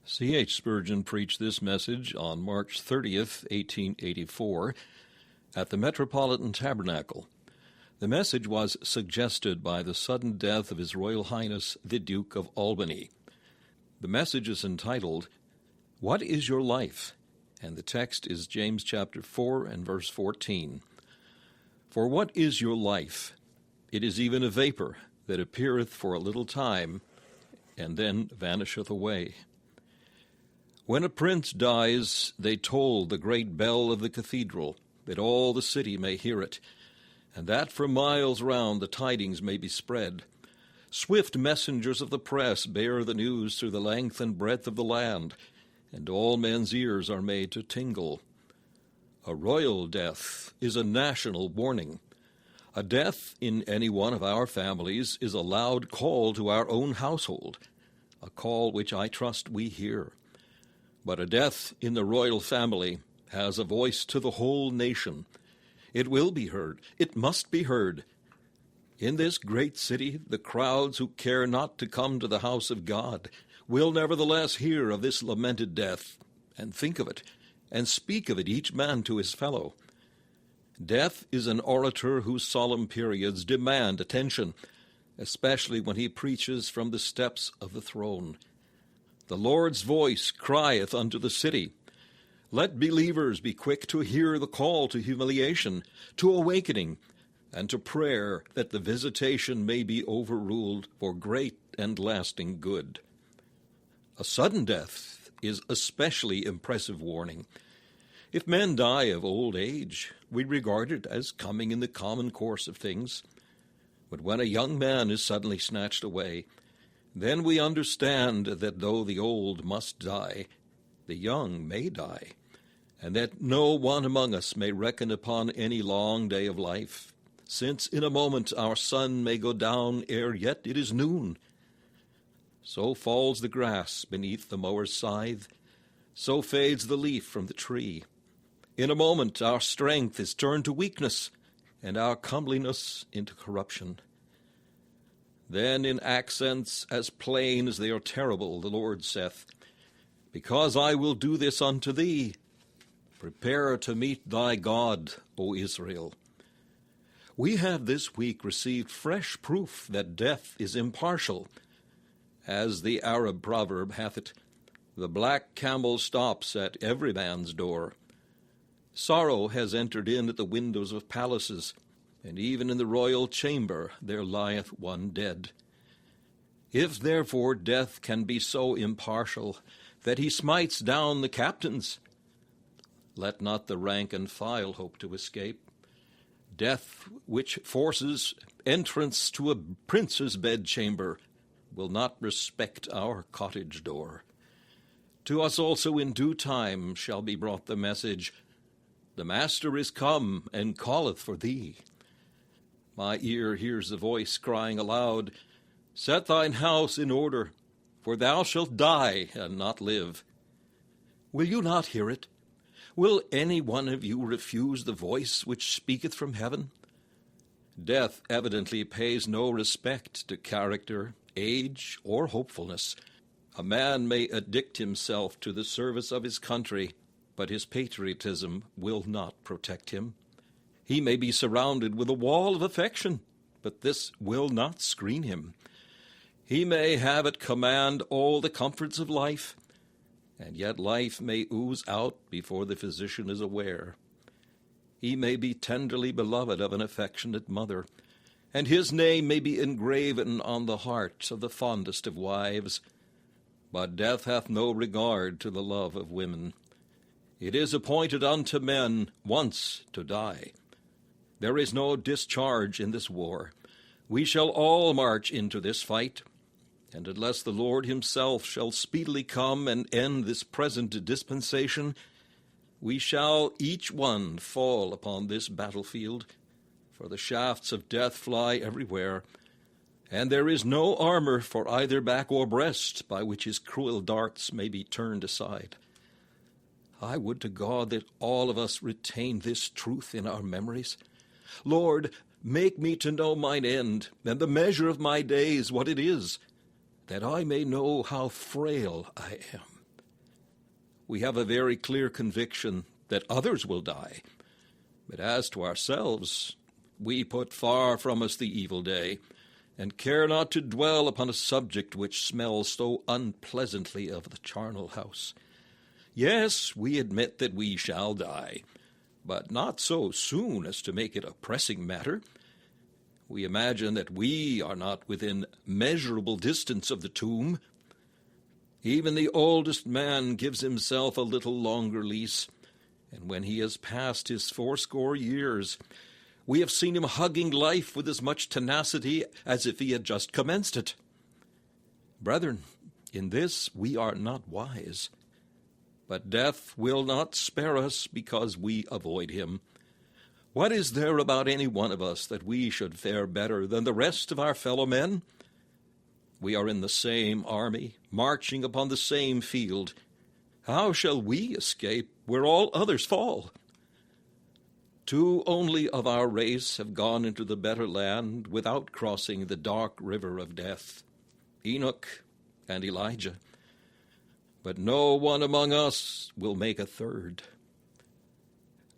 C.H. Spurgeon preached this message on March 30th, 1884, at the Metropolitan Tabernacle. The message was suggested by the sudden death of His Royal Highness the Duke of Albany. The message is entitled, "What is Your Life?" and the text is James chapter 4 and verse 14. "For what is your life? It is even a vapor that appeareth for a little time, and then vanisheth away. When a prince dies, they toll the great bell of the cathedral, that all the city may hear it, and that for miles round the tidings may be spread. Swift messengers of the press bear the news through the length and breadth of the land, and all men's ears are made to tingle. A royal death is a national warning. A death in any one of our families is a loud call to our own household, a call which I trust we hear. But a death in the royal family has a voice to the whole nation. It will be heard. It must be heard. In this great city, the crowds who care not to come to the house of God will nevertheless hear of this lamented death, and think of it, and speak of it each man to his fellow. Death is an orator whose solemn periods demand attention, especially when he preaches from the steps of the throne. The Lord's voice crieth unto the city. Let believers be quick to hear the call to humiliation, to awakening, and to prayer, that the visitation may be overruled for great and lasting good. A sudden death is especially impressive warning. If men die of old age, we regard it as coming in the common course of things. But when a young man is suddenly snatched away, then we understand that though the old must die, the young may die, and that no one among us may reckon upon any long day of life, since in a moment our sun may go down ere yet it is noon. So falls the grass beneath the mower's scythe, so fades the leaf from the tree. In a moment our strength is turned to weakness, and our comeliness into corruption. Then in accents as plain as they are terrible, the Lord saith, Because I will do this unto thee, prepare to meet thy God, O Israel. We have this week received fresh proof that death is impartial. As the Arab proverb hath it, the black camel stops at every man's door. Sorrow has entered in at the windows of palaces, and even in the royal chamber there lieth one dead. If therefore death can be so impartial that he smites down the captains, let not the rank and file hope to escape. Death, which forces entrance to a prince's bedchamber, will not respect our cottage door. To us also in due time shall be brought the message, The Master is come, and calleth for thee. My ear hears the voice crying aloud, Set thine house in order, for thou shalt die and not live. Will you not hear it? Will any one of you refuse the voice which speaketh from heaven? Death evidently pays no respect to character, age, or hopefulness. A man may addict himself to the service of his country, but his patriotism will not protect him. He may be surrounded with a wall of affection, but this will not screen him. He may have at command all the comforts of life, and yet life may ooze out before the physician is aware. He may be tenderly beloved of an affectionate mother, and his name may be engraven on the hearts of the fondest of wives. But death hath no regard to the love of women. It is appointed unto men once to die. There is no discharge in this war. We shall all march into this fight, and unless the Lord himself shall speedily come and end this present dispensation, we shall each one fall upon this battlefield, for the shafts of death fly everywhere, and there is no armor for either back or breast by which his cruel darts may be turned aside. I would to God that all of us retain this truth in our memories. Lord, make me to know mine end, and the measure of my days what it is, that I may know how frail I am. we have a very clear conviction that others will die. But as to ourselves, we put far from us the evil day, and care not to dwell upon a subject which smells so unpleasantly of the charnel house. Yes, we admit that we shall die, but not so soon as to make it a pressing matter. We imagine that we are not within measurable distance of the tomb. Even the oldest man gives himself a little longer lease, and when he has passed his 80 years, we have seen him hugging life with as much tenacity as if he had just commenced it. Brethren, in this we are not wise, but death will not spare us because we avoid him. What is there about any one of us that we should fare better than the rest of our fellow men? We are in the same army, marching upon the same field. How shall we escape where all others fall? 2 only of our race have gone into the better land without crossing the dark river of death, Enoch and Elijah. But no one among us will make a third.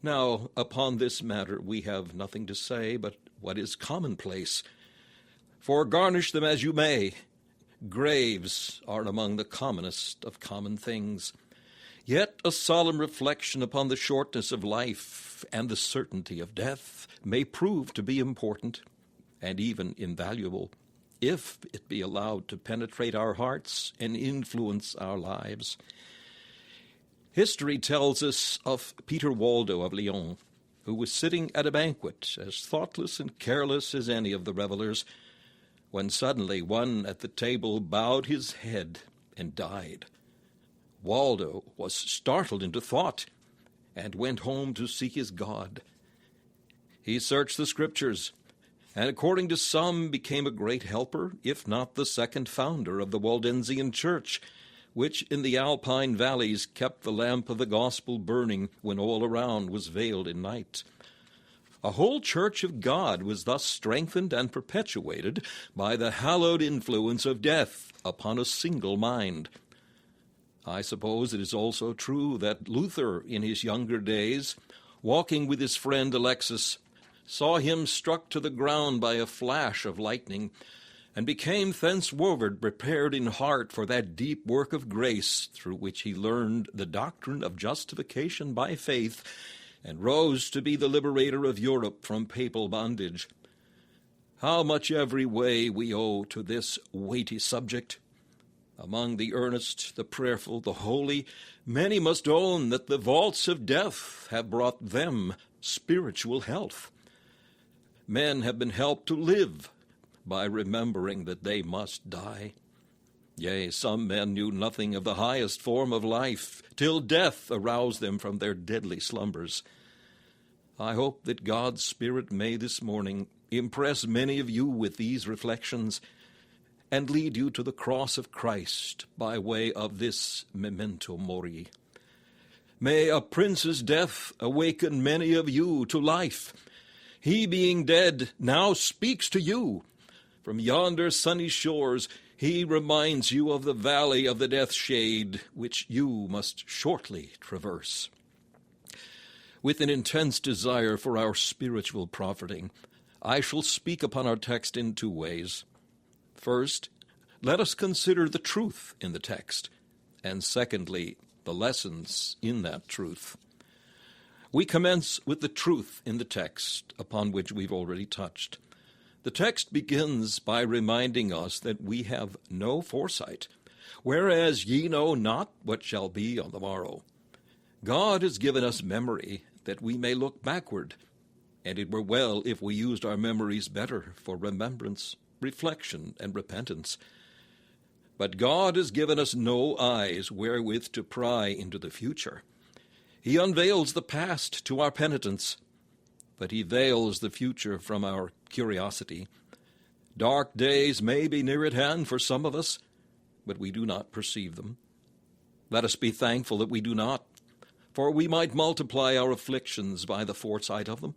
Now, upon this matter we have nothing to say but what is commonplace. For garnish them as you may, graves are among the commonest of common things. Yet a solemn reflection upon the shortness of life and the certainty of death may prove to be important and even invaluable, if it be allowed to penetrate our hearts and influence our lives. History tells us of Peter Waldo of Lyon, who was sitting at a banquet, as thoughtless and careless as any of the revelers, when suddenly one at the table bowed his head and died. Waldo was startled into thought and went home to seek his God. He searched the Scriptures, and according to some became a great helper, if not the second founder of the Waldensian Church, which in the Alpine valleys kept the lamp of the gospel burning when all around was veiled in night. A whole church of God was thus strengthened and perpetuated by the hallowed influence of death upon a single mind. I suppose it is also true that Luther, in his younger days, walking with his friend Alexis, saw him struck to the ground by a flash of lightning, and became thenceforward prepared in heart for that deep work of grace through which he learned the doctrine of justification by faith, and rose to be the liberator of Europe from papal bondage. How much every way we owe to this weighty subject! Among the earnest, the prayerful, the holy, many must own that the vaults of death have brought them spiritual health. Men have been helped to live by remembering that they must die. Yea, some men knew nothing of the highest form of life, till death aroused them from their deadly slumbers. I hope that God's Spirit may this morning impress many of you with these reflections, and lead you to the cross of Christ by way of this memento mori. May a prince's death awaken many of you to life. He, being dead, now speaks to you. From yonder sunny shores, he reminds you of the valley of the death shade, which you must shortly traverse. With an intense desire for our spiritual profiting, I shall speak upon our text in 2 ways. First, let us consider the truth in the text, and secondly, the lessons in that truth. We commence with the truth in the text, upon which we've already touched. The text begins by reminding us that we have no foresight, whereas ye know not what shall be on the morrow. God has given us memory that we may look backward, and it were well if we used our memories better for remembrance, reflection, and repentance. But God has given us no eyes wherewith to pry into the future. He unveils the past to our penitence, but he veils the future from our curiosity. Dark days may be near at hand for some of us, but we do not perceive them. Let us be thankful that we do not, for we might multiply our afflictions by the foresight of them,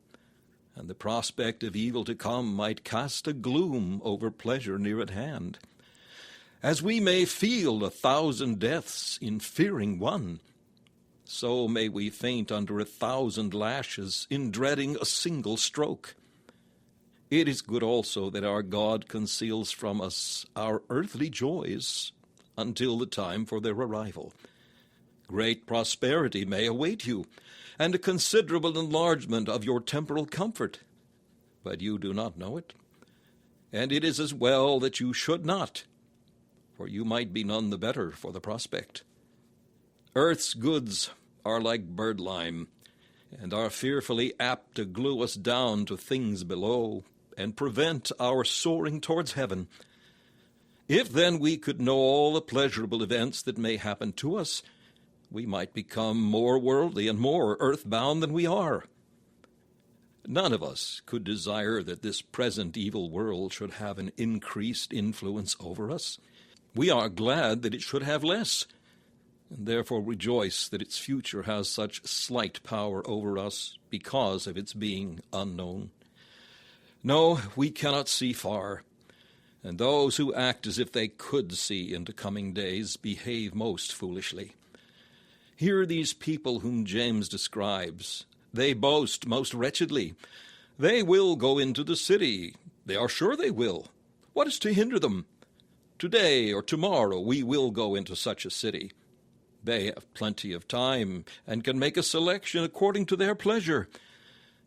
and the prospect of evil to come might cast a gloom over pleasure near at hand. As we may feel 1,000 deaths in fearing one, so may we faint under 1,000 lashes in dreading a single stroke. It is good also that our God conceals from us our earthly joys until the time for their arrival. Great prosperity may await you, and a considerable enlargement of your temporal comfort, but you do not know it. And it is as well that you should not, for you might be none the better for the prospect. Earth's goods are like birdlime, and are fearfully apt to glue us down to things below, and prevent our soaring towards heaven. If then we could know all the pleasurable events that may happen to us, we might become more worldly and more earthbound than we are. None of us could desire that this present evil world should have an increased influence over us. We are glad that it should have less, and therefore rejoice that its future has such slight power over us because of its being unknown. No, we cannot see far, and those who act as if they could see into coming days behave most foolishly. Hear these people whom James describes. They boast most wretchedly. They will go into the city. They are sure they will. What is to hinder them? Today or tomorrow we will go into such a city. They have plenty of time and can make a selection according to their pleasure.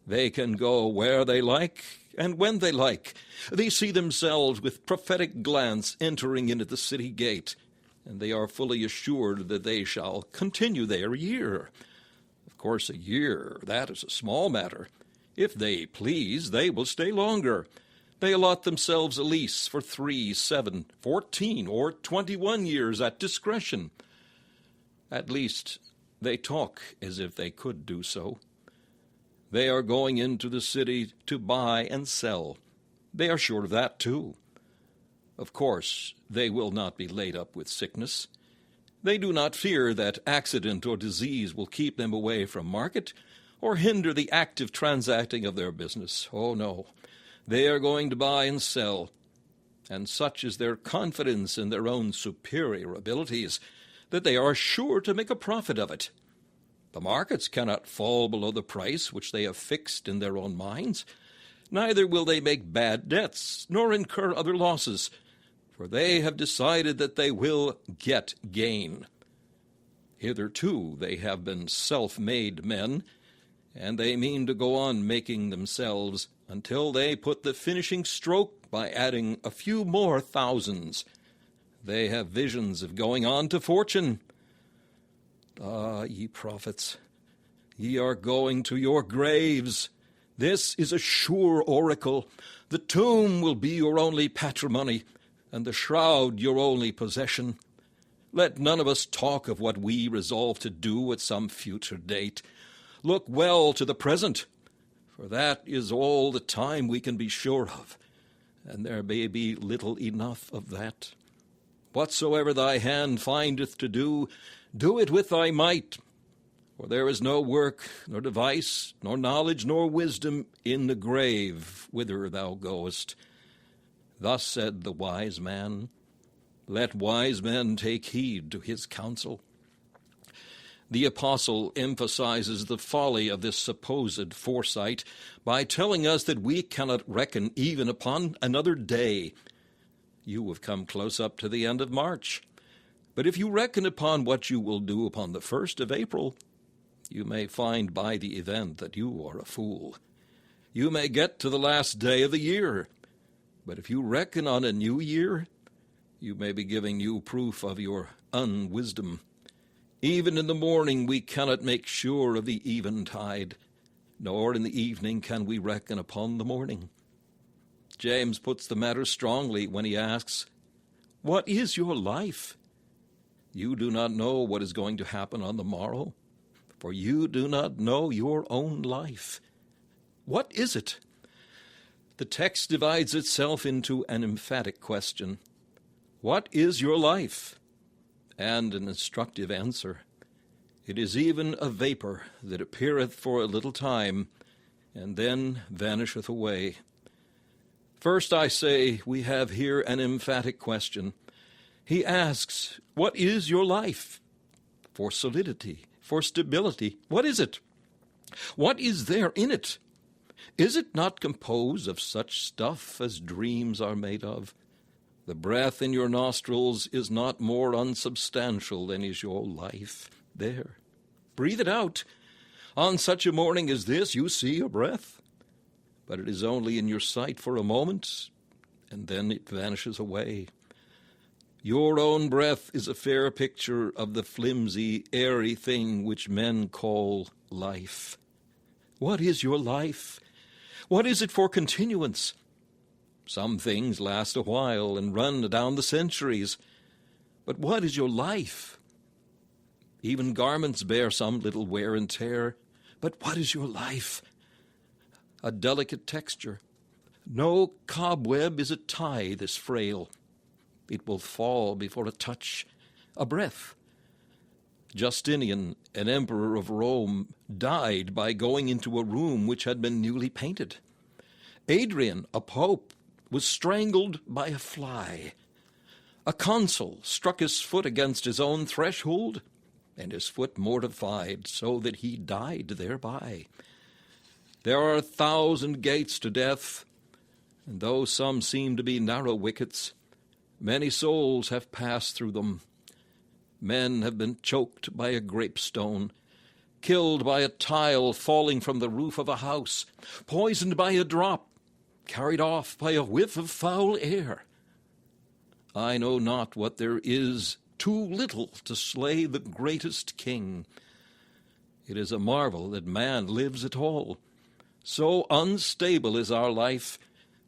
They can go where they like and when they like. They see themselves with prophetic glance entering into the city gate, and they are fully assured that they shall continue there a year. Of course, a year, that is a small matter. If they please, they will stay longer. They allot themselves a lease for 3, 7, 14, or 21 years at discretion. At least, they talk as if they could do so. They are going into the city to buy and sell. They are sure of that, too. Of course, they will not be laid up with sickness. They do not fear that accident or disease will keep them away from market or hinder the active transacting of their business. Oh, no. They are going to buy and sell, and such is their confidence in their own superior abilities that they are sure to make a profit of it. The markets cannot fall below the price which they have fixed in their own minds. Neither will they make bad debts, nor incur other losses, for they have decided that they will get gain. Hitherto they have been self-made men, and they mean to go on making themselves until they put the finishing stroke by adding a few more thousands. They have visions of going on to fortune. Ah, ye prophets, ye are going to your graves. This is a sure oracle. The tomb will be your only patrimony, and the shroud your only possession. Let none of us talk of what we resolve to do at some future date. Look well to the present, for that is all the time we can be sure of, and there may be little enough of that. Whatsoever thy hand findeth to do, do it with thy might. For there is no work, nor device, nor knowledge, nor wisdom in the grave whither thou goest. Thus said the wise man. Let wise men take heed to his counsel. The apostle emphasizes the folly of this supposed foresight by telling us that we cannot reckon even upon another day. You have come close up to the end of March. But if you reckon upon what you will do upon the 1st of April, you may find by the event that you are a fool. You may get to the last day of the year, but if you reckon on a new year, you may be giving new proof of your unwisdom. Even in the morning we cannot make sure of the eventide, nor in the evening can we reckon upon the morning. James puts the matter strongly when he asks, "What is your life? You do not know what is going to happen on the morrow, for you do not know your own life. What is it?" The text divides itself into an emphatic question. What is your life? And an instructive answer. It is even a vapor that appeareth for a little time, and then vanisheth away. First, I say, we have here an emphatic question. He asks, what is your life? For solidity for stability. What is it? What is there in it? Is it not composed of such stuff as dreams are made of? The breath in your nostrils is not more unsubstantial than is your life. There, breathe it out. On such a morning as this, you see a breath, but it is only in your sight for a moment, and then it vanishes away. Your own breath is a fair picture of the flimsy, airy thing which men call life. What is your life? What is it for continuance? Some things last a while and run down the centuries. But what is your life? Even garments bear some little wear and tear. But what is your life? A delicate texture. No cobweb is a tie this frail. It will fall before a touch, a breath. Justinian, an emperor of Rome, died by going into a room which had been newly painted. Adrian, a pope, was strangled by a fly. A consul struck his foot against his own threshold, and his foot mortified, so that he died thereby. There are 1,000 gates to death, and though some seem to be narrow wickets, many souls have passed through them. Men have been choked by a grapestone, killed by a tile falling from the roof of a house, poisoned by a drop, carried off by a whiff of foul air. I know not what there is too little to slay the greatest king. It is a marvel that man lives at all. So unstable is our life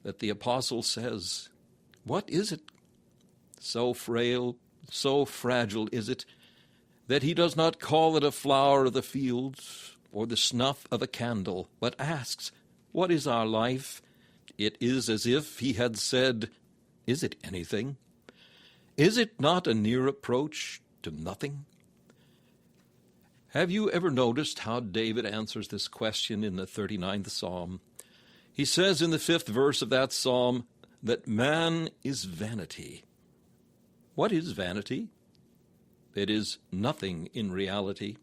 that the apostle says, what is it? So frail, so fragile is it, that he does not call it a flower of the fields or the snuff of a candle, but asks, what is our life? It is as if he had said, is it anything? Is it not a near approach to nothing? Have you ever noticed how David answers this question in the 39th Psalm? He says in the 5th verse of that psalm that man is vanity. What is vanity? It is nothing in reality.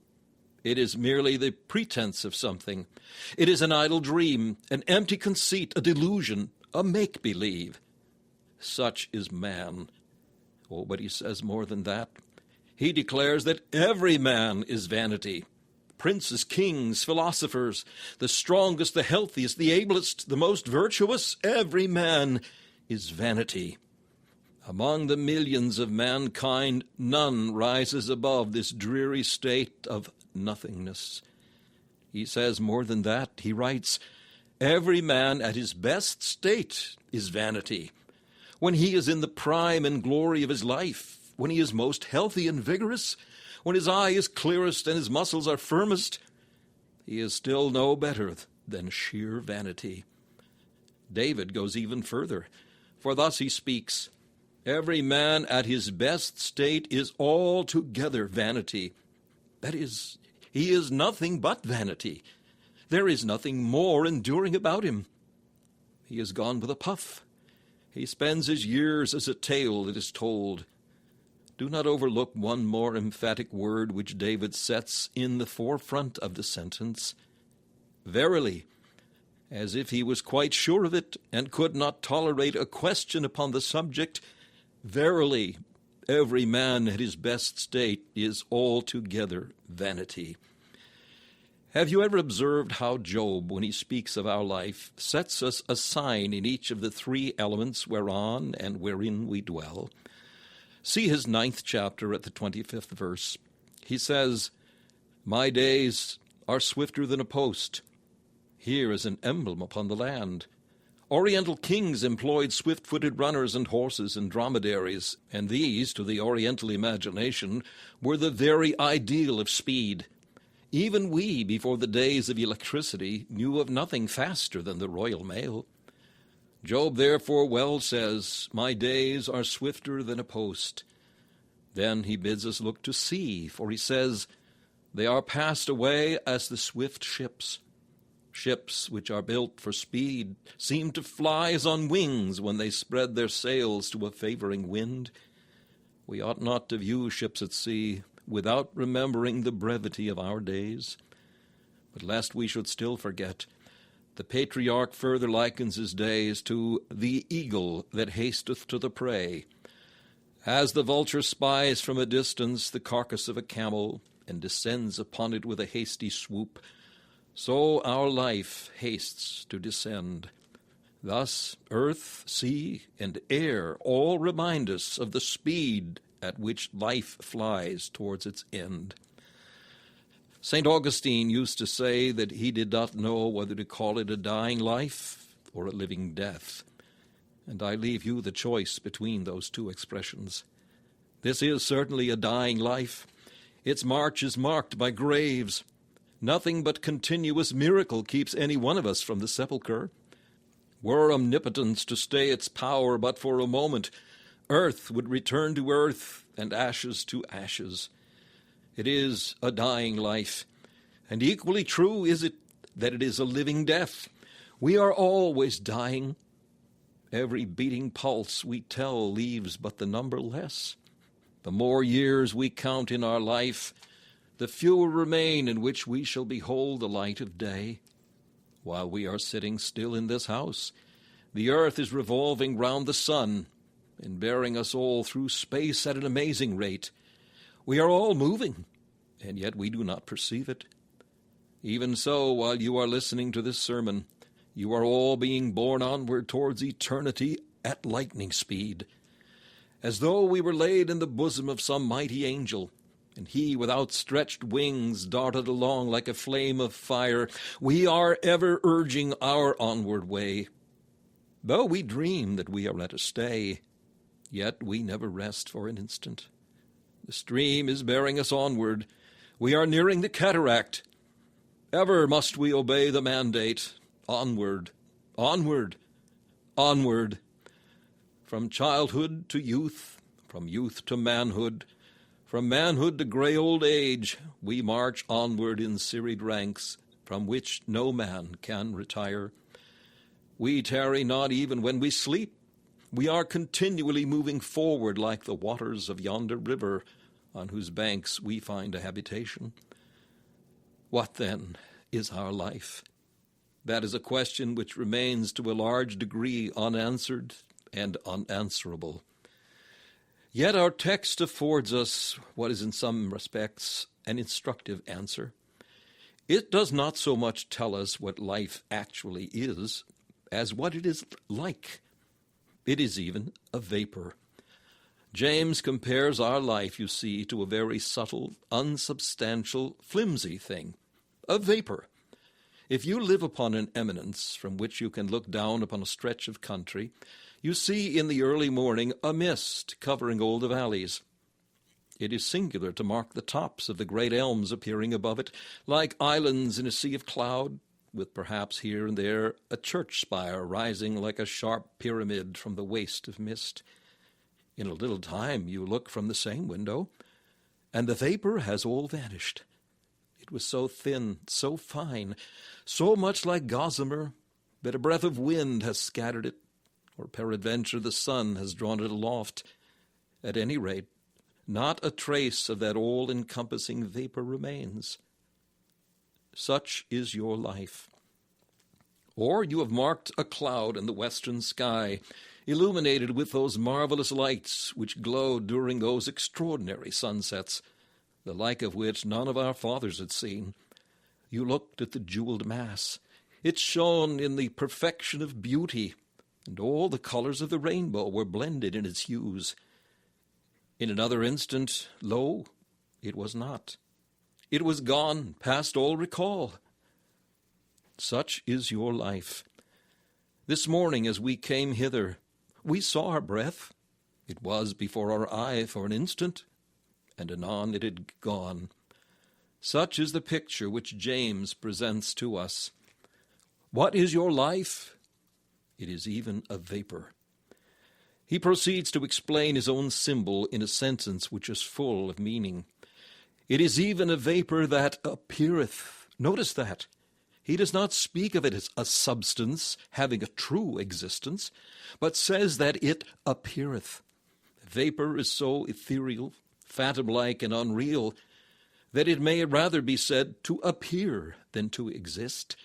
It is merely the pretense of something. It is an idle dream, an empty conceit, a delusion, a make-believe. Such is man. Oh, but he says more than that. He declares that every man is vanity. Princes, kings, philosophers, the strongest, the healthiest, the ablest, the most virtuous, every man is vanity. Among the millions of mankind, none rises above this dreary state of nothingness. He says more than that. He writes, every man at his best state is vanity. When he is in the prime and glory of his life, when he is most healthy and vigorous, when his eye is clearest and his muscles are firmest, he is still no better than sheer vanity. David goes even further, for thus he speaks, every man at his best state is altogether vanity. That is, he is nothing but vanity. There is nothing more enduring about him. He is gone with a puff. He spends his years as a tale that is told. Do not overlook one more emphatic word which David sets in the forefront of the sentence. Verily, as if he was quite sure of it and could not tolerate a question upon the subject, verily, every man at his best state is altogether vanity. Have you ever observed how Job, when he speaks of our life, sets us a sign in each of the 3 elements whereon and wherein we dwell? See his 9th chapter at the 25th verse. He says, my days are swifter than a post. Here is an emblem upon the land. Oriental kings employed swift-footed runners and horses and dromedaries, and these, to the Oriental imagination, were the very ideal of speed. Even we, before the days of electricity, knew of nothing faster than the Royal Mail. Job therefore well says, my days are swifter than a post. Then he bids us look to sea, for he says, they are passed away as the swift ships. Ships which are built for speed seem to fly as on wings when they spread their sails to a favoring wind. We ought not to view ships at sea without remembering the brevity of our days. But lest we should still forget, the patriarch further likens his days to the eagle that hasteth to the prey. As the vulture spies from a distance the carcass of a camel, and descends upon it with a hasty swoop, so our life hastes to descend. Thus earth, sea, and air all remind us of the speed at which life flies towards its end. St. Augustine used to say that he did not know whether to call it a dying life or a living death, and I leave you the choice between those two expressions. This is certainly a dying life. Its march is marked by graves. Nothing but continuous miracle keeps any one of us from the sepulchre. Were omnipotence to stay its power but for a moment, earth would return to earth and ashes to ashes. It is a dying life, and equally true is it that it is a living death. We are always dying. Every beating pulse we tell leaves but the number less. The more years we count in our life, the fewer remain in which we shall behold the light of day. While we are sitting still in this house, the earth is revolving round the sun and bearing us all through space at an amazing rate. We are all moving, and yet we do not perceive it. Even so, while you are listening to this sermon, you are all being borne onward towards eternity at lightning speed, as though we were laid in the bosom of some mighty angel, and he with outstretched wings darted along like a flame of fire. We are ever urging our onward way. Though we dream that we are at a stay, yet we never rest for an instant. The stream is bearing us onward. We are nearing the cataract. Ever must we obey the mandate. Onward, onward, onward. From childhood to youth, from youth to manhood, from manhood to gray old age, we march onward in serried ranks, from which no man can retire. We tarry not even when we sleep. We are continually moving forward like the waters of yonder river, on whose banks we find a habitation. What, then, is our life? That is a question which remains to a large degree unanswered and unanswerable. Yet our text affords us what is in some respects an instructive answer. It does not so much tell us what life actually is as what it is like. It is even a vapor. James compares our life, you see, to a very subtle, unsubstantial, flimsy thing, a vapor. If you live upon an eminence from which you can look down upon a stretch of country, you see in the early morning a mist covering all the valleys. It is singular to mark the tops of the great elms appearing above it, like islands in a sea of cloud, with perhaps here and there a church spire rising like a sharp pyramid from the waste of mist. In a little time you look from the same window, and the vapor has all vanished. It was so thin, so fine, so much like gossamer, that a breath of wind has scattered it, or peradventure the sun has drawn it aloft. At any rate, not a trace of that all-encompassing vapor remains. Such is your life. Or you have marked a cloud in the western sky, illuminated with those marvelous lights which glowed during those extraordinary sunsets, the like of which none of our fathers had seen. You looked at the jeweled mass. It shone in the perfection of beauty, and all the colors of the rainbow were blended in its hues. In another instant, lo, it was not. It was gone, past all recall. Such is your life. This morning as we came hither, we saw our breath. It was before our eye for an instant, and anon it had gone. Such is the picture which James presents to us. What is your life? It is even a vapor. He proceeds to explain his own symbol in a sentence which is full of meaning. It is even a vapor that appeareth. Notice that. He does not speak of it as a substance having a true existence, but says that it appeareth. Vapor is so ethereal, phantom-like and unreal, that it may rather be said to appear than to exist.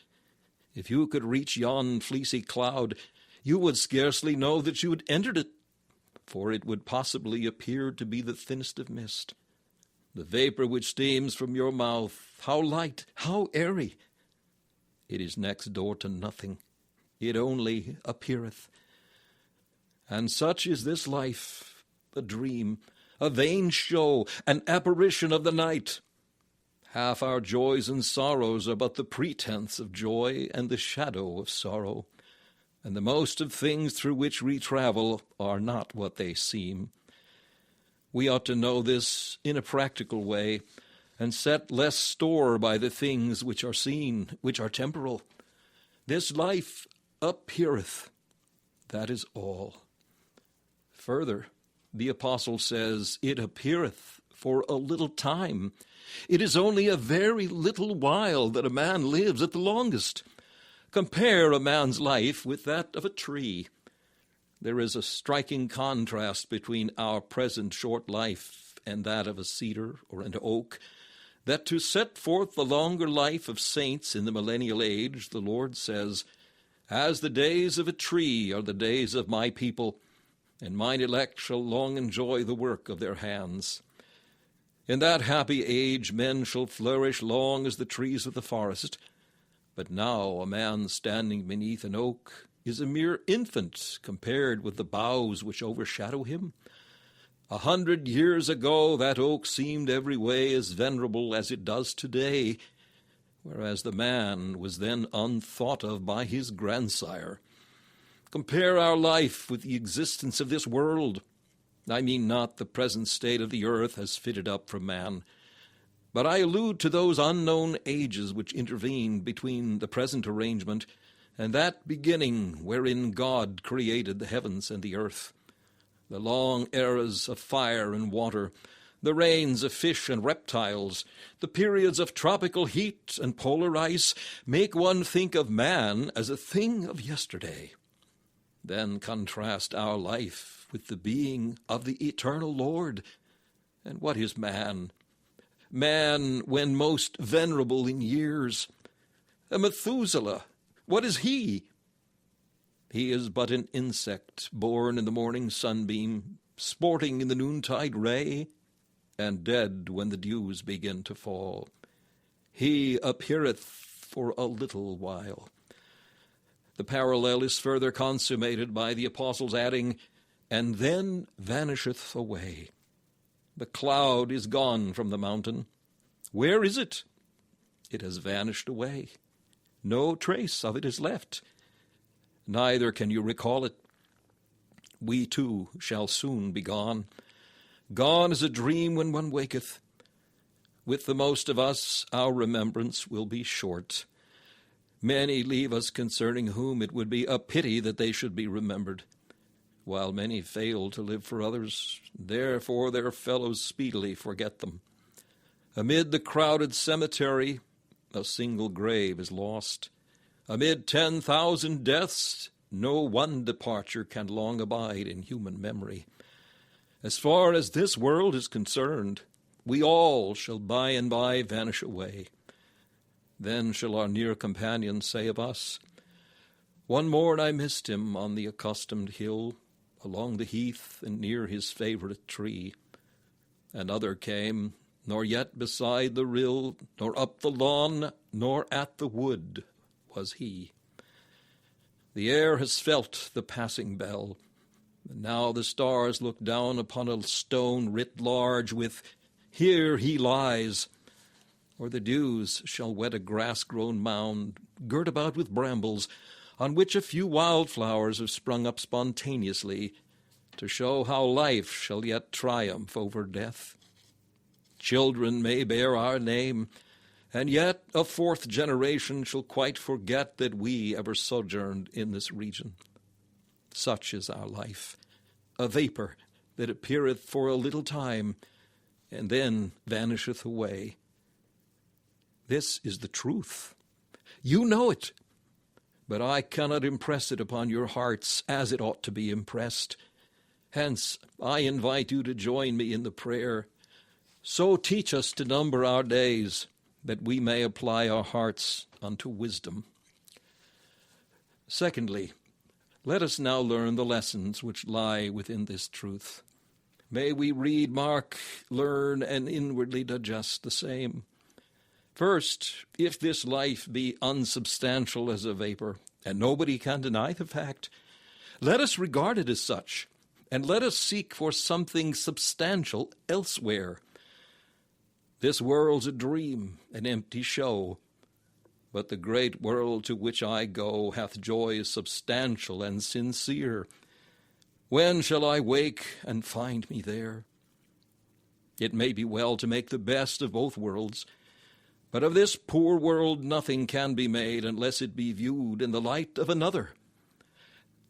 If you could reach yon fleecy cloud, you would scarcely know that you had entered it, for it would possibly appear to be the thinnest of mist. The vapor which steams from your mouth, how light, how airy! It is next door to nothing. It only appeareth. And such is this life, a dream, a vain show, an apparition of the night. Half our joys and sorrows are but the pretense of joy and the shadow of sorrow, and the most of things through which we travel are not what they seem. We ought to know this in a practical way, and set less store by the things which are seen, which are temporal. This life appeareth, that is all. Further, the apostle says, it appeareth for a little time. It is only a very little while that a man lives at the longest. Compare a man's life with that of a tree. There is a striking contrast between our present short life and that of a cedar or an oak, that to set forth the longer life of saints in the millennial age, the Lord says, as the days of a tree are the days of my people, and mine elect shall long enjoy the work of their hands. In that happy age men shall flourish long as the trees of the forest, but now a man standing beneath an oak is a mere infant compared with the boughs which overshadow him. 100 years ago that oak seemed every way as venerable as it does today, whereas the man was then unthought of by his grandsire. Compare our life with the existence of this world. I mean not the present state of the earth as fitted up for man, but I allude to those unknown ages which intervened between the present arrangement and that beginning wherein God created the heavens and the earth. The long eras of fire and water, the reigns of fish and reptiles, the periods of tropical heat and polar ice make one think of man as a thing of yesterday. Then contrast our life with the being of the eternal Lord. And what is man? Man, when most venerable in years. A Methuselah, what is he? He is but an insect born in the morning sunbeam, sporting in the noontide ray, and dead when the dews begin to fall. He appeareth for a little while. The parallel is further consummated by the apostles adding, and then vanisheth away. The cloud is gone from the mountain. Where is it? It has vanished away. No trace of it is left. Neither can you recall it. We too shall soon be gone. Gone as a dream when one waketh. With the most of us, our remembrance will be short. Many leave us concerning whom it would be a pity that they should be remembered, while many fail to live for others. Therefore their fellows speedily forget them. Amid the crowded cemetery, a single grave is lost. Amid 10,000 deaths, no one departure can long abide in human memory. As far as this world is concerned, we all shall by and by vanish away. Then shall our near companions say of us, one morn I missed him on the accustomed hill, along the heath and near his favorite tree. Another came, nor yet beside the rill, nor up the lawn, nor at the wood was he. The air has felt the passing bell, and now the stars look down upon a stone writ large with, Here he lies, or the dews shall wet a grass-grown mound, girt about with brambles, on which a few wildflowers have sprung up spontaneously, to show how life shall yet triumph over death. Children may bear our name, and yet a fourth generation shall quite forget that we ever sojourned in this region. Such is our life, a vapor that appeareth for a little time, and then vanisheth away. This is the truth. You know it, but I cannot impress it upon your hearts as it ought to be impressed. Hence, I invite you to join me in the prayer, So teach us to number our days, that we may apply our hearts unto wisdom. Secondly, let us now learn the lessons which lie within this truth. May we read, mark, learn, and inwardly digest the same. First, if this life be unsubstantial as a vapor, and nobody can deny the fact, let us regard it as such, and let us seek for something substantial elsewhere. This world's a dream, an empty show, but the great world to which I go hath joys substantial and sincere. When shall I wake and find me there? It may be well to make the best of both worlds, but of this poor world nothing can be made unless it be viewed in the light of another.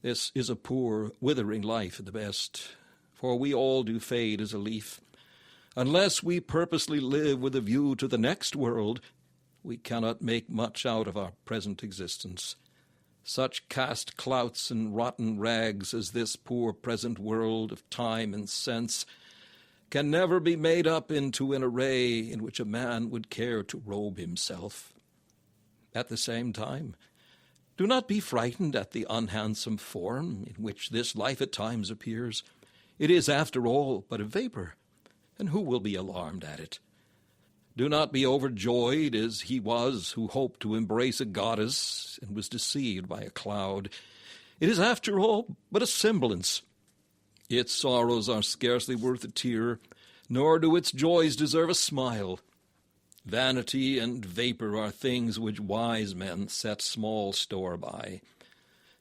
This is a poor, withering life at the best, for we all do fade as a leaf. Unless we purposely live with a view to the next world, we cannot make much out of our present existence. Such cast clouts and rotten rags as this poor present world of time and sense can never be made up into an array in which a man would care to robe himself. At the same time, do not be frightened at the unhandsome form in which this life at times appears. It is, after all, but a vapor, and who will be alarmed at it? Do not be overjoyed as he was who hoped to embrace a goddess and was deceived by a cloud. It is, after all, but a semblance. Its sorrows are scarcely worth a tear, nor do its joys deserve a smile. Vanity and vapor are things which wise men set small store by.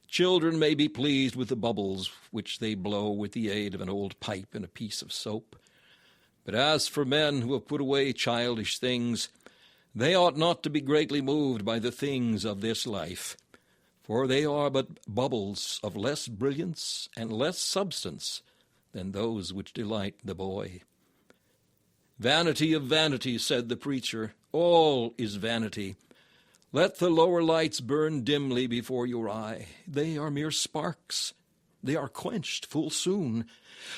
Children may be pleased with the bubbles which they blow with the aid of an old pipe and a piece of soap. But as for men who have put away childish things, they ought not to be greatly moved by the things of this life, for they are but bubbles of less brilliance and less substance than those which delight the boy. Vanity of vanity, said the preacher, all is vanity. Let the lower lights burn dimly before your eye. They are mere sparks. They are quenched full soon.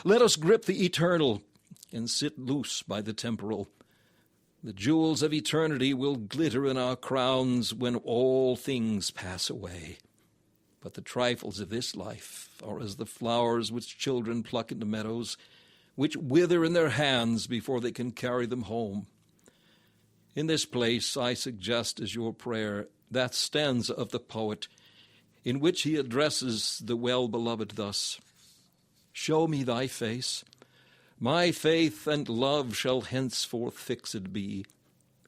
Let us grip the eternal and sit loose by the temporal. The jewels of eternity will glitter in our crowns when all things pass away. But the trifles of this life are as the flowers which children pluck in the meadows, which wither in their hands before they can carry them home. In this place I suggest as your prayer that stanza of the poet in which he addresses the well-beloved thus: Show me thy face, my faith and love shall henceforth fixed be,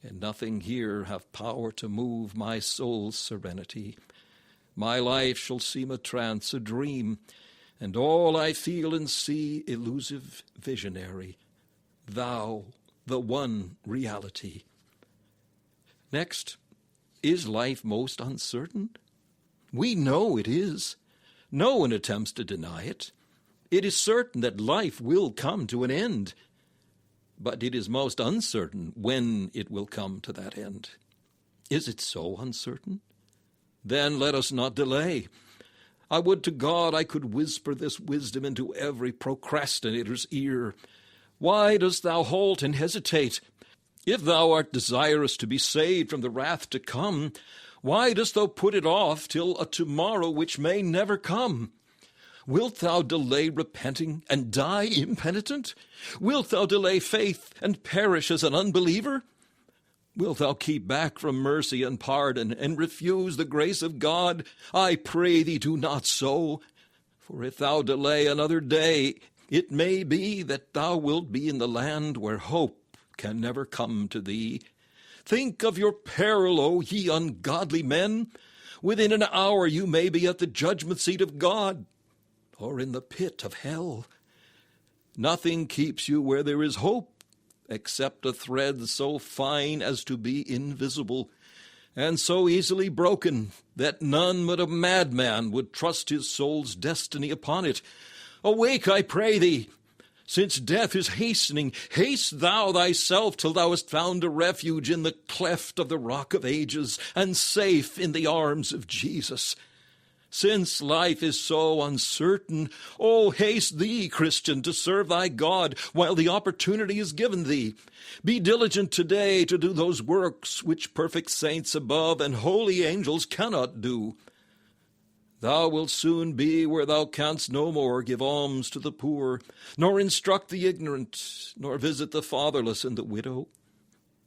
and nothing here have power to move my soul's serenity. My life shall seem a trance, a dream, and all I feel and see elusive, visionary. Thou, the one reality. Next, is life most uncertain? We know it is. No one attempts to deny it. It is certain that life will come to an end, but it is most uncertain when it will come to that end. Is it so uncertain? Then let us not delay. I would to God I could whisper this wisdom into every procrastinator's ear. Why dost thou halt and hesitate? If thou art desirous to be saved from the wrath to come, why dost thou put it off till a tomorrow which may never come? Wilt thou delay repenting and die impenitent? Wilt thou delay faith and perish as an unbeliever? Wilt thou keep back from mercy and pardon and refuse the grace of God? I pray thee, do not so. For if thou delay another day, it may be that thou wilt be in the land where hope can never come to thee. Think of your peril, O ye ungodly men. Within an hour you may be at the judgment seat of God, or in the pit of hell. Nothing keeps you where there is hope, except a thread so fine as to be invisible, and so easily broken that none but a madman would trust his soul's destiny upon it. Awake, I pray thee! Since death is hastening, haste thou thyself till thou hast found a refuge in the cleft of the rock of ages, and safe in the arms of Jesus. Since life is so uncertain, oh, haste thee, Christian, to serve thy God while the opportunity is given thee. Be diligent today to do those works which perfect saints above and holy angels cannot do. Thou wilt soon be where thou canst no more give alms to the poor, nor instruct the ignorant, nor visit the fatherless and the widow.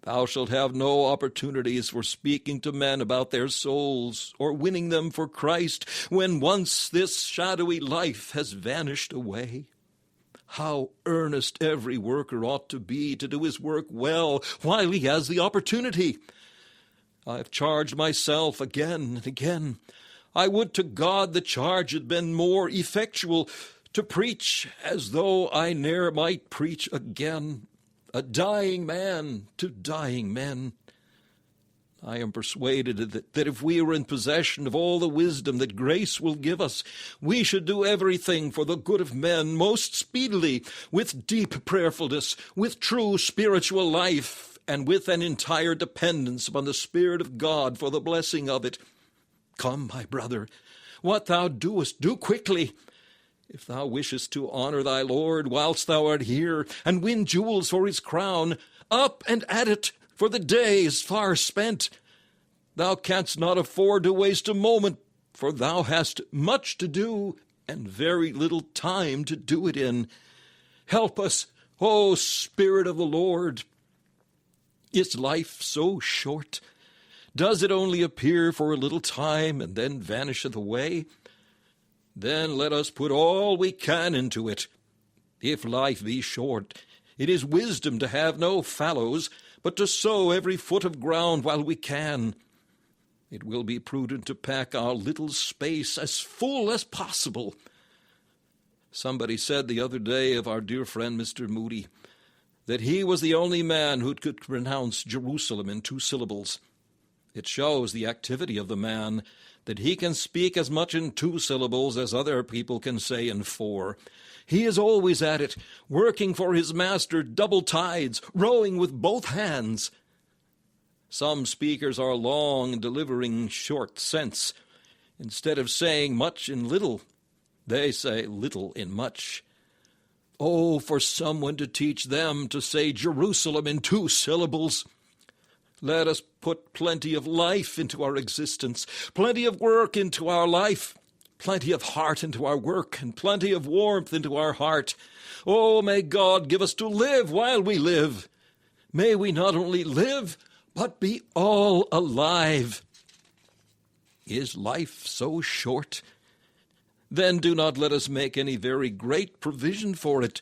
Thou shalt have no opportunities for speaking to men about their souls, or winning them for Christ, when once this shadowy life has vanished away. How earnest every worker ought to be to do his work well while he has the opportunity. I have charged myself again and again. I would to God the charge had been more effectual, to preach as though I ne'er might preach again, a dying man to dying men. I am persuaded that if we were in possession of all the wisdom that grace will give us, we should do everything for the good of men most speedily, with deep prayerfulness, with true spiritual life, and with an entire dependence upon the Spirit of God for the blessing of it. Come, my brother, what thou doest, do quickly. If thou wishest to honor thy Lord whilst thou art here, and win jewels for his crown, up and at it, for the day is far spent. Thou canst not afford to waste a moment, for thou hast much to do, and very little time to do it in. Help us, O Spirit of the Lord. Is life so short? Does it only appear for a little time, and then vanisheth away? Then let us put all we can into it. If life be short, it is wisdom to have no fallows, but to sow every foot of ground while we can. It will be prudent to pack our little space as full as possible. Somebody said the other day of our dear friend Mr. Moody that he was the only man who could pronounce Jerusalem in 2 syllables. It shows the activity of the man that he can speak as much in 2 syllables as other people can say in 4. He is always at it, working for his master double tides, rowing with both hands. Some speakers are long in delivering short sense. Instead of saying much in little, they say little in much. Oh, for someone to teach them to say Jerusalem in 2 syllables. Let us put plenty of life into our existence, plenty of work into our life, plenty of heart into our work, and plenty of warmth into our heart. Oh, may God give us to live while we live. May we not only live, but be all alive. Is life so short? Then do not let us make any very great provision for it.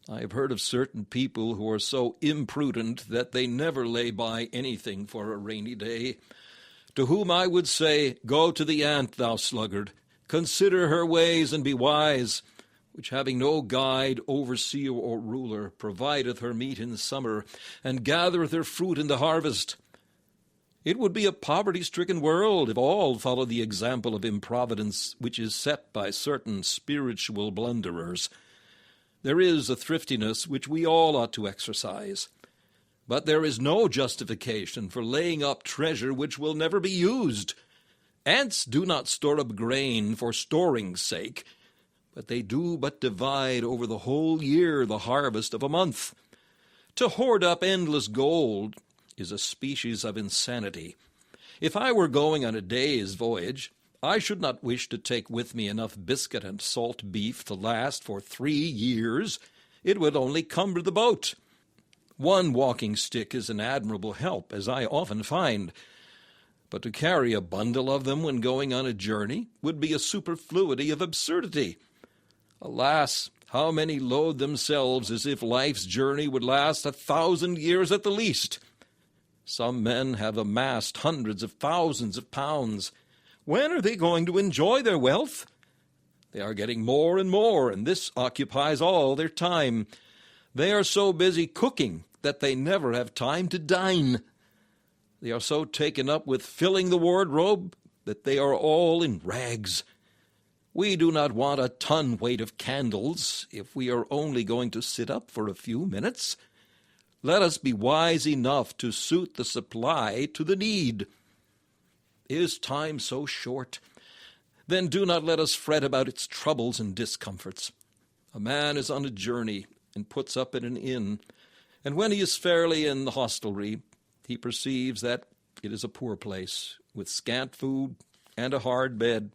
I have heard of certain people who are so imprudent that they never lay by anything for a rainy day, to whom I would say, Go to the ant, thou sluggard, consider her ways and be wise, which having no guide, overseer, or ruler, provideth her meat in summer, and gathereth her fruit in the harvest. It would be a poverty-stricken world if all followed the example of improvidence which is set by certain spiritual blunderers. There is a thriftiness which we all ought to exercise, but there is no justification for laying up treasure which will never be used. Ants do not store up grain for storing's sake, but they do but divide over the whole year the harvest of a month. To hoard up endless gold is a species of insanity. If I were going on a day's voyage, I should not wish to take with me enough biscuit and salt beef to last for 3 years. It would only cumber the boat. One walking stick is an admirable help, as I often find, but to carry a bundle of them when going on a journey would be a superfluity of absurdity. Alas, how many load themselves as if life's journey would last 1,000 years at the least. Some men have amassed hundreds of thousands of pounds. When are they going to enjoy their wealth? They are getting more and more, and this occupies all their time. They are so busy cooking that they never have time to dine. They are so taken up with filling the wardrobe that they are all in rags. We do not want a ton weight of candles if we are only going to sit up for a few minutes. Let us be wise enough to suit the supply to the need. Is time so short? then do not let us fret about its troubles and discomforts. A man is on a journey and puts up at an inn, and when he is fairly in the hostelry, he perceives that it is a poor place, with scant food and a hard bed.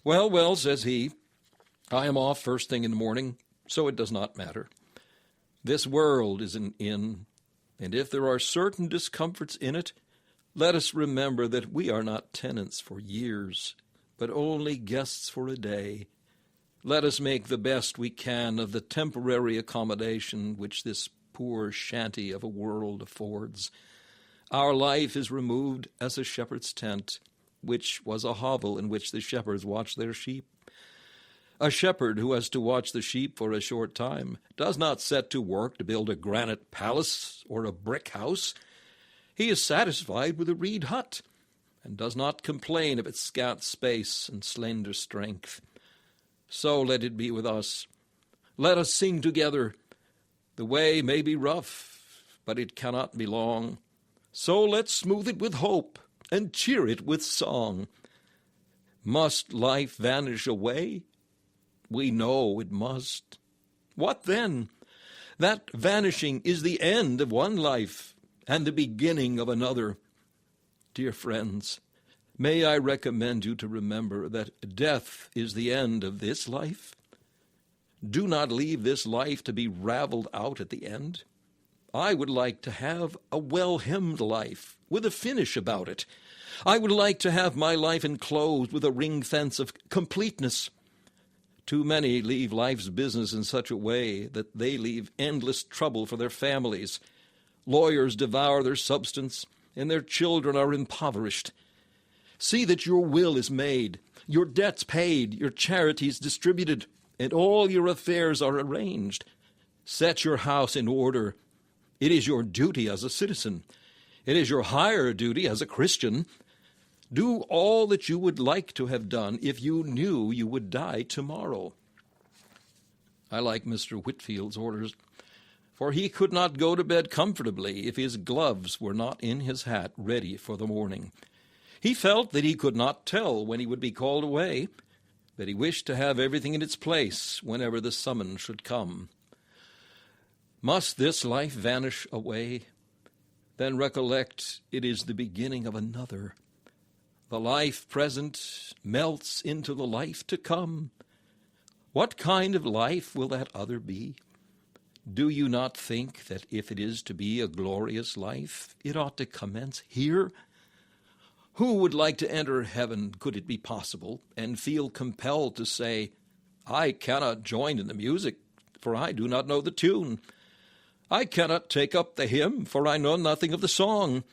Well, well, says he, I am off first thing in the morning, so it does not matter. This world is an inn, and if there are certain discomforts in it, let us remember that we are not tenants for years, but only guests for a day. Let us make the best we can of the temporary accommodation which this poor shanty of a world affords. Our life is removed as a shepherd's tent, which was a hovel in which the shepherds watched their sheep. A shepherd who has to watch the sheep for a short time does not set to work to build a granite palace or a brick house. He is satisfied with a reed hut, and does not complain of its scant space and slender strength. So let it be with us. Let us sing together. The way may be rough, but it cannot be long. So let's smooth it with hope and cheer it with song. Must life vanish away? We know it must. What then? That vanishing is the end of one life and the beginning of another. Dear friends, may I recommend you to remember that death is the end of this life? Do not leave this life to be raveled out at the end. I would like to have a well-hemmed life with a finish about it. I would like to have my life enclosed with a ring fence of completeness. Too many leave life's business in such a way that they leave endless trouble for their families. Lawyers devour their substance, and their children are impoverished. See that your will is made, your debts paid, your charities distributed, and all your affairs are arranged. Set your house in order. It is your duty as a citizen. It is your higher duty as a Christian. Do all that you would like to have done if you knew you would die tomorrow. I like Mr. Whitfield's orders, for he could not go to bed comfortably if his gloves were not in his hat ready for the morning. He felt that he could not tell when he would be called away, but he wished to have everything in its place whenever the summons should come. Must this life vanish away? Then recollect it is the beginning of another. The life present melts into the life to come. What kind of life will that other be? Do you not think that if it is to be a glorious life, it ought to commence here? Who would like to enter heaven, could it be possible, and feel compelled to say, I cannot join in the music, for I do not know the tune. I cannot take up the hymn, for I know nothing of the song.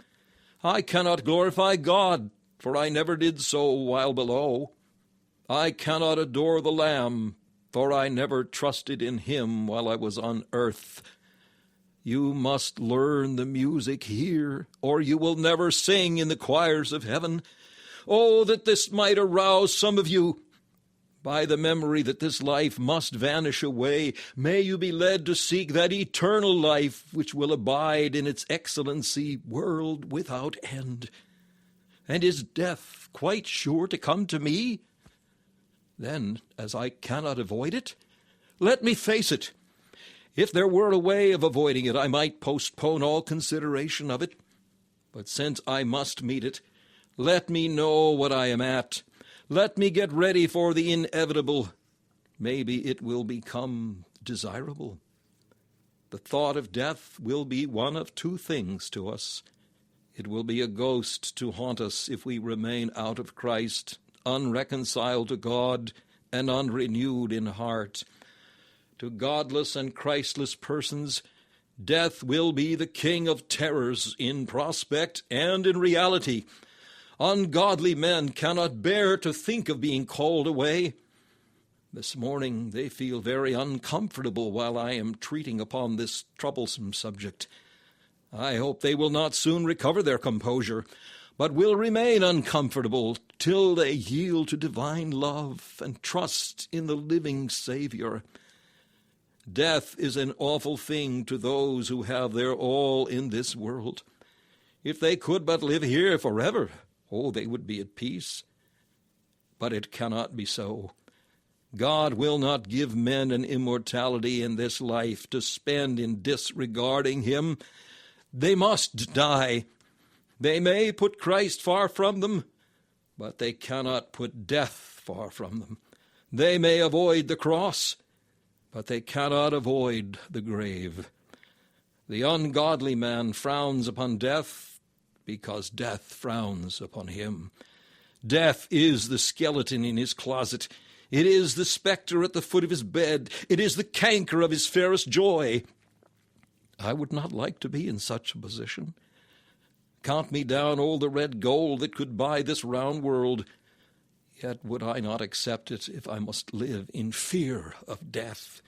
I cannot glorify God, for I never did so while below. I cannot adore the Lamb, for I never trusted in him while I was on earth. You must learn the music here, or you will never sing in the choirs of heaven. Oh, that this might arouse some of you. By the memory that this life must vanish away, may you be led to seek that eternal life which will abide in its excellency, world without end. And is death quite sure to come to me? Then, as I cannot avoid it, let me face it. If there were a way of avoiding it, I might postpone all consideration of it. But since I must meet it, let me know what I am at. Let me get ready for the inevitable. Maybe it will become desirable. The thought of death will be one of two things to us. It will be a ghost to haunt us if we remain out of Christ, unreconciled to God and unrenewed in heart. To godless and Christless persons, death will be the king of terrors in prospect and in reality. Ungodly men cannot bear to think of being called away. This morning they feel very uncomfortable while I am treating upon this troublesome subject. I hope they will not soon recover their composure, but will remain uncomfortable till they yield to divine love and trust in the living Savior. Death is an awful thing to those who have their all in this world. If they could but live here forever, oh, they would be at peace. but it cannot be so. God will not give men an immortality in this life to spend in disregarding him. They must die. They may put Christ far from them, but they cannot put death far from them. They may avoid the cross, but they cannot avoid the grave. The ungodly man frowns upon death because death frowns upon him. Death is the skeleton in his closet. It is the spectre at the foot of his bed. It is the canker of his fairest joy. I would not like to be in such a position. Count me down all the red gold that could buy this round world, yet would I not accept it if I must live in fear of death.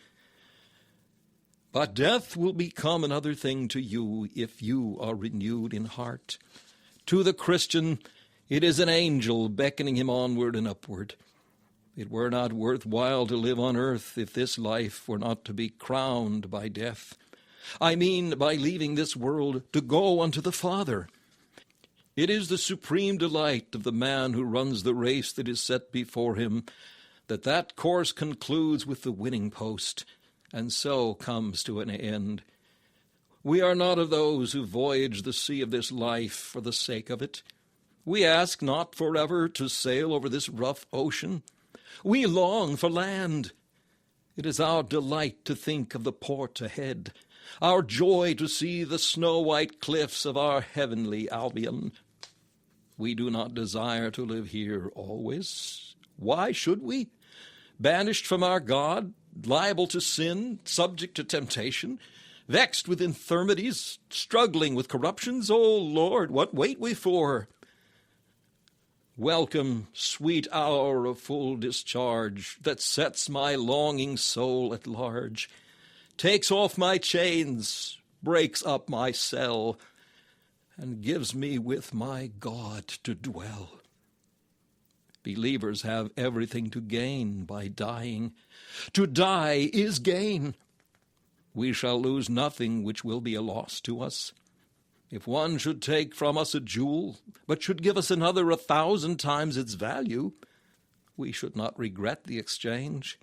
But death will become another thing to you if you are renewed in heart. To the Christian, it is an angel beckoning him onward and upward. It were not worthwhile to live on earth if this life were not to be crowned by death. I mean by leaving this world to go unto the Father. It is the supreme delight of the man who runs the race that is set before him, that course concludes with the winning post, and so comes to an end. We are not of those who voyage the sea of this life for the sake of it. We ask not forever to sail over this rough ocean. We long for land. It is our delight to think of the port ahead, our joy to see the snow-white cliffs of our heavenly Albion. We do not desire to live here always. Why should we? Banished from our God, liable to sin, subject to temptation, vexed with infirmities, struggling with corruptions, O Lord, what wait we for? Welcome, sweet hour of full discharge, that sets my longing soul at large, takes off my chains, breaks up my cell, and gives me with my God to dwell. Believers have everything to gain by dying. To die is gain. We shall lose nothing which will be a loss to us. If one should take from us a jewel, but should give us another 1,000 times its value, we should not regret the exchange.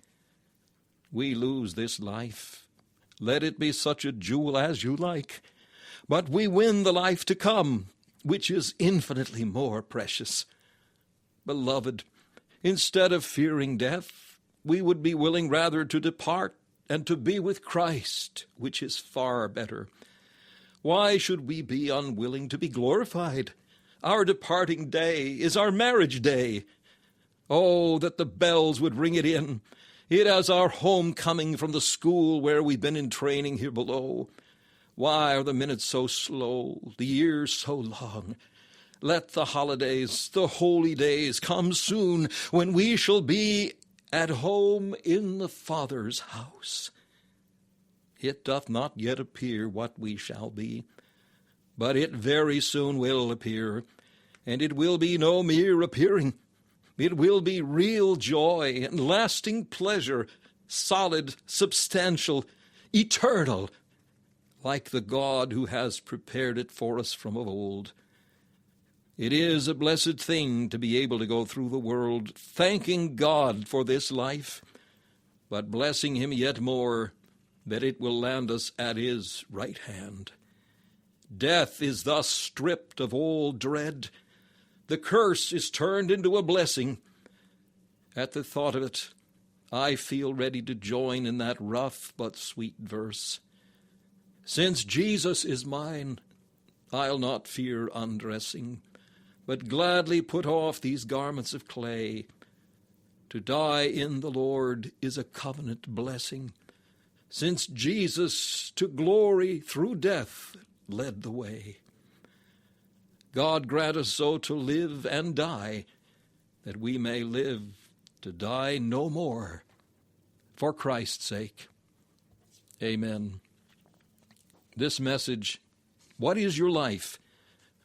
We lose this life. Let it be such a jewel as you like. But we win the life to come, which is infinitely more precious. Beloved, instead of fearing death, we would be willing rather to depart and to be with Christ, which is far better. Why should we be unwilling to be glorified? Our departing day is our marriage day. Oh, that the bells would ring it in. It is our homecoming from the school where we've been in training here below. Why are the minutes so slow, the years so long? Let the holidays, the holy days come soon when we shall be at home in the Father's house. It doth not yet appear what we shall be, but it very soon will appear, and it will be no mere appearing. It will be real joy and lasting pleasure, solid, substantial, eternal, like the God who has prepared it for us from of old. It is a blessed thing to be able to go through the world thanking God for this life, but blessing him yet more that it will land us at his right hand. Death is thus stripped of all dread. The curse is turned into a blessing. At the thought of it, I feel ready to join in that rough but sweet verse. Since Jesus is mine, I'll not fear undressing, but gladly put off these garments of clay. To die in the Lord is a covenant blessing, since Jesus to glory through death led the way. God grant us so to live and die, that we may live to die no more, for Christ's sake. Amen. This message, What is Your Life?,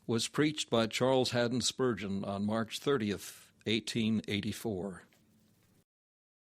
was preached by Charles Haddon Spurgeon on March 30th, 1884.